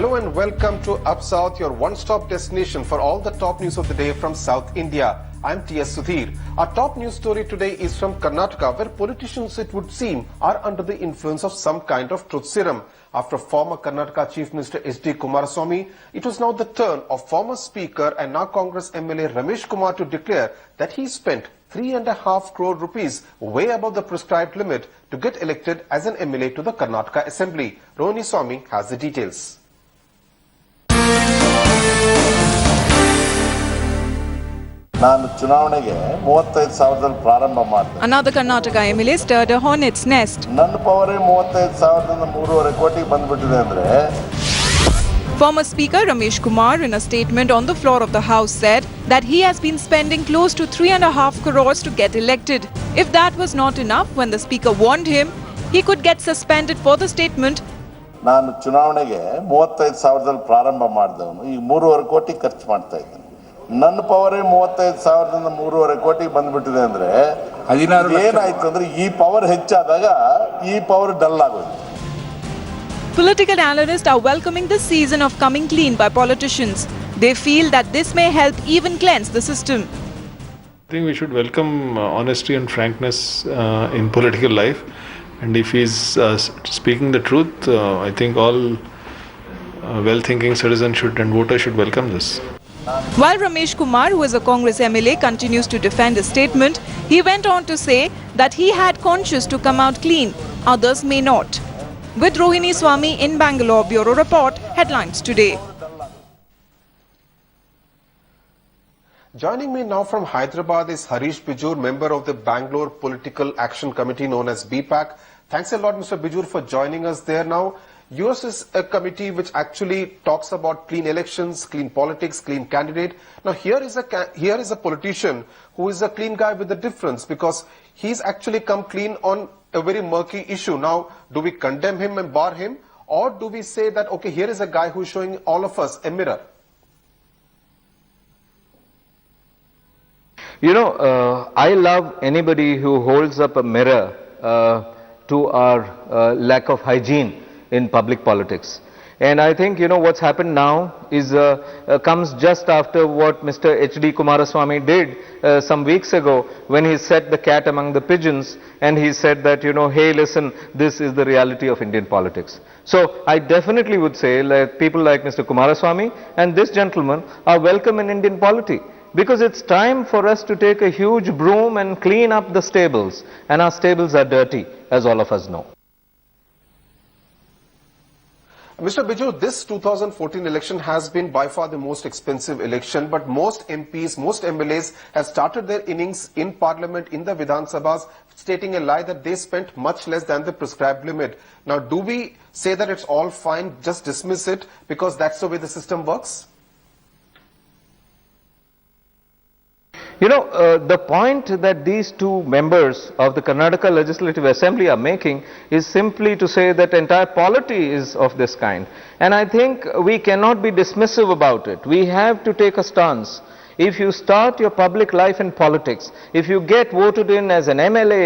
Hello and welcome to Up South, your one-stop destination for all the top news of the day from South India. I'm T.S. Sudhir. Our top news story today is from Karnataka, where politicians, it would seem, are under the influence of some kind of truth serum. After former Karnataka Chief Minister H.D. Kumaraswamy, it was now the turn of former Speaker and now Congress MLA Ramesh Kumar to declare that he spent 3.5 crore rupees, way above the prescribed limit, to get elected as an MLA to the Karnataka Assembly. Rohini Swamy has the details. Another Karnataka MLA stirred a hornet's nest. Former Speaker Ramesh Kumar, in a statement on the floor of the House, said that he has been spending close to 3.5 crores to get elected. If that was not enough, when the Speaker warned him, he could get suspended for the statement. ನಾನು ಚುನಾವಣೆಗೆ 35,000 ಪ್ರಾರಂಭ ಮಾಡಿದವನು ಈಗ 3.5 ಕೋಟಿ ಖರ್ಚು ಮಾಡ್ತಾ ಇದ್ದೀನಿ. ನನ್ನ ಪವರೇ 35,000ದಿಂದ 3.5 ಕೋಟಿ ಬಂದ್ಬಿಟ್ಟಿದೆ ಅಂದ್ರೆ ಏನಾಯ್ತು ಅಂದ್ರೆ ಈ ಪವರ್ ಹೆಚ್ಚಾದಾಗ ಈ ಪವರ್ ಡಲ್ ಆಗೋಯ್ತು. Political analysts are welcoming this season of coming clean by politicians. They feel that this may help even cleanse the system. I think we should welcome honesty and frankness in political life. And if he's speaking the truth, I think all well-thinking citizens and voters should welcome this. While Ramesh Kumar, who is a Congress MLA, continues to defend his statement, he went on to say that he had conscience to come out clean. Others may not. With Rohini Swamy in Bangalore, Bureau Report, Headlines Today. Joining me now from Hyderabad is Harish Bijur, member of the Bangalore Political Action Committee known as BPAC. Thanks a lot, Mr. Bijur, for joining us there now. Yours is a committee which actually talks about clean elections, clean politics, clean candidate. Now here is a politician who is a clean guy with a difference, because he's actually come clean on a very murky issue. Now, do we condemn him and bar him, or do we say that, okay, here is a guy who's showing all of us a mirror? You know, I love anybody who holds up a mirror to our lack of hygiene in public politics. And I think, you know, what's happened now is comes just after what Mr. H.D. Kumaraswamy did some weeks ago, when he set the cat among the pigeons and he said that, you know, hey, listen, this is the reality of Indian politics. So I definitely would say that people like Mr. Kumaraswamy and this gentleman are welcome in Indian polity. Because it's time for us to take a huge broom and clean up the stables. And our stables are dirty, as all of us know. Mr. Bijur, this 2014 election has been by far the most expensive election, but most MPs, most MLAs have started their innings in Parliament, in the Vidhan Sabhas, stating a lie that they spent much less than the prescribed limit. Now, do we say that it's all fine, just dismiss it, because that's the way the system works? You know, the point that these two members of the Karnataka Legislative Assembly are making is simply to say that entire polity is of this kind. And I think we cannot be dismissive about it. We have to take a stance. If you start your public life in politics, if you get voted in as an MLA,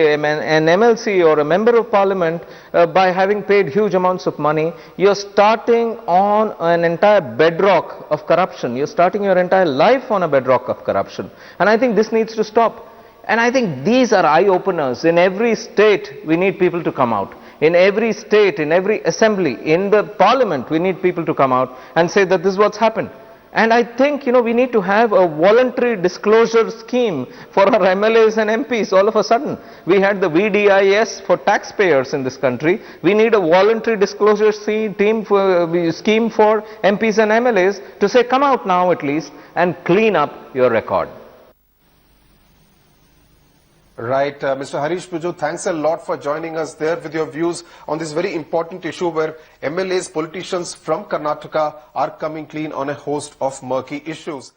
an MLC or a member of parliament by having paid huge amounts of money, you're starting on an entire bedrock of corruption. You're starting your entire life on a bedrock of corruption. And I think this needs to stop. And I think these are eye-openers. In every state, we need people to come out. In every state, in every assembly, in the parliament, we need people to come out and say that this is what's happened. And I think, you know, we need to have a voluntary disclosure scheme for our MLAs and MPs all of a sudden. We had the VDIS for taxpayers in this country. We need a voluntary disclosure scheme for MPs and MLAs to say, come out now at least and clean up your record. Right. Mr. Harish Bijur, thanks a lot for joining us there with your views on this very important issue where MLAs, politicians from Karnataka are coming clean on a host of murky issues.